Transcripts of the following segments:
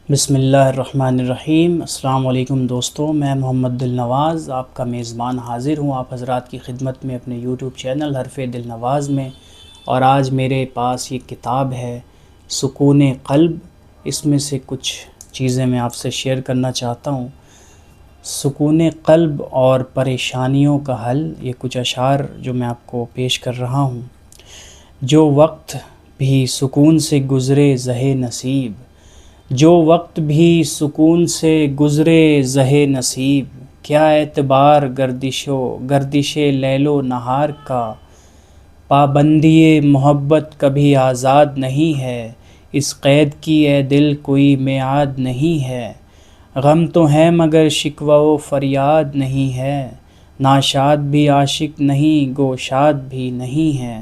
بسم اللہ الرحمن الرحیم۔ السلام علیکم دوستوں، میں محمد دل نواز آپ کا میزبان حاضر ہوں آپ حضرات کی خدمت میں اپنے یوٹیوب چینل حرف دل نواز میں۔ اور آج میرے پاس یہ کتاب ہے سکون قلب۔ اس میں سے کچھ چیزیں میں آپ سے شیئر کرنا چاہتا ہوں۔ سکون قلب اور پریشانیوں کا حل، یہ کچھ اشعار جو میں آپ کو پیش کر رہا ہوں۔ جو وقت بھی سکون سے گزرے زہے نصیب، جو وقت بھی سکون سے گزرے زہے نصیب، کیا اعتبار گردش لیل و نہار کا، پابندی محبت کبھی آزاد نہیں ہے، اس قید کی اے دل کوئی میعاد نہیں ہے۔ غم تو ہے مگر شکوہ و فریاد نہیں ہے، ناشاد بھی عاشق نہیں گو شاد بھی نہیں ہے۔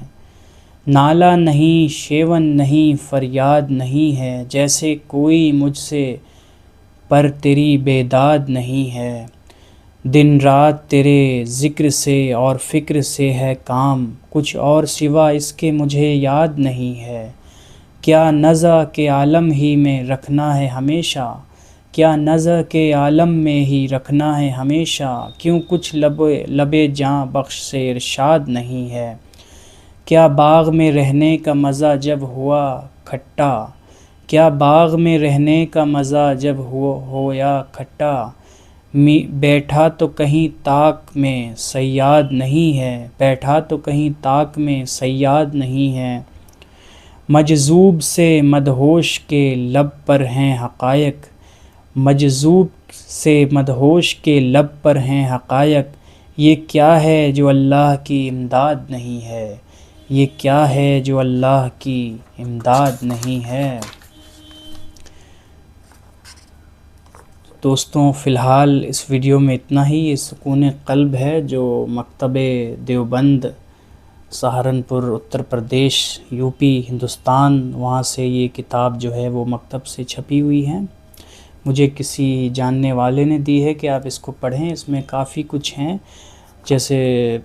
نالہ نہیں شیون نہیں فریاد نہیں ہے، جیسے کوئی مجھ سے پر تیری بیداد نہیں ہے۔ دن رات تیرے ذکر سے اور فکر سے ہے کام، کچھ اور سوا اس کے مجھے یاد نہیں ہے۔ کیا نزع کے عالم ہی میں رکھنا ہے ہمیشہ، کیا نزع کے عالم میں ہی رکھنا ہے ہمیشہ، کیوں کچھ لب جاں بخش سے ارشاد نہیں ہے۔ کیا باغ میں رہنے کا مزہ جب ہوا کھٹا، کیا باغ میں رہنے کا مزہ جب ہو یا کھٹا، بیٹھا تو کہیں طاق میں صیاد نہیں ہے، بیٹھا تو کہیں طاق میں صیاد نہیں ہے۔ مجذوب سے مدہوش کے لب پر ہیں حقائق، مجذوب سے مدہوش کے لب پر ہیں حقائق، یہ کیا ہے جو اللہ کی امداد نہیں ہے، یہ کیا ہے جو اللہ کی امداد نہیں ہے۔ دوستوں فی الحال اس ویڈیو میں اتنا ہی۔ یہ سکون قلب ہے جو مکتب دیوبند سہارنپور اتر پردیش یو پی ہندوستان، وہاں سے یہ کتاب جو ہے وہ مکتب سے چھپی ہوئی ہے۔ مجھے کسی جاننے والے نے دی ہے کہ آپ اس کو پڑھیں، اس میں کافی کچھ ہیں، جیسے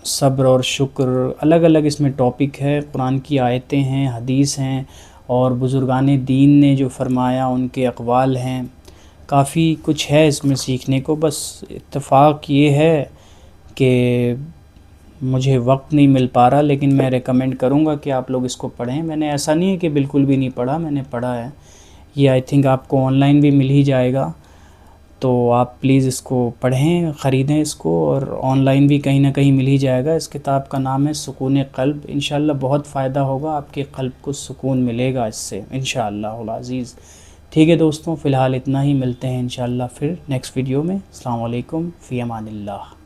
صبر اور شکر، الگ الگ اس میں ٹاپک ہے، قرآن کی آیتیں ہیں، حدیث ہیں، اور بزرگان دین نے جو فرمایا ان کے اقوال ہیں۔ کافی کچھ ہے اس میں سیکھنے کو، بس اتفاق یہ ہے کہ مجھے وقت نہیں مل پا رہا، لیکن میں ریکمینڈ کروں گا کہ آپ لوگ اس کو پڑھیں۔ میں نے ایسا نہیں ہے کہ بالکل بھی نہیں پڑھا، میں نے پڑھا ہے۔ یہ آئی تھنک آپ کو آن لائن بھی مل ہی جائے گا، تو آپ پلیز اس کو پڑھیں، خریدیں اس کو، اور آن لائن بھی کہیں نہ کہیں مل ہی جائے گا۔ اس کتاب کا نام ہے سکون قلب۔ انشاءاللہ بہت فائدہ ہوگا، آپ کے قلب کو سکون ملے گا اس سے انشاءاللہ العزیز۔ ٹھیک ہے دوستوں، فی الحال اتنا ہی، ملتے ہیں انشاءاللہ پھر نیکسٹ ویڈیو میں۔ السلام علیکم، فی امان اللہ۔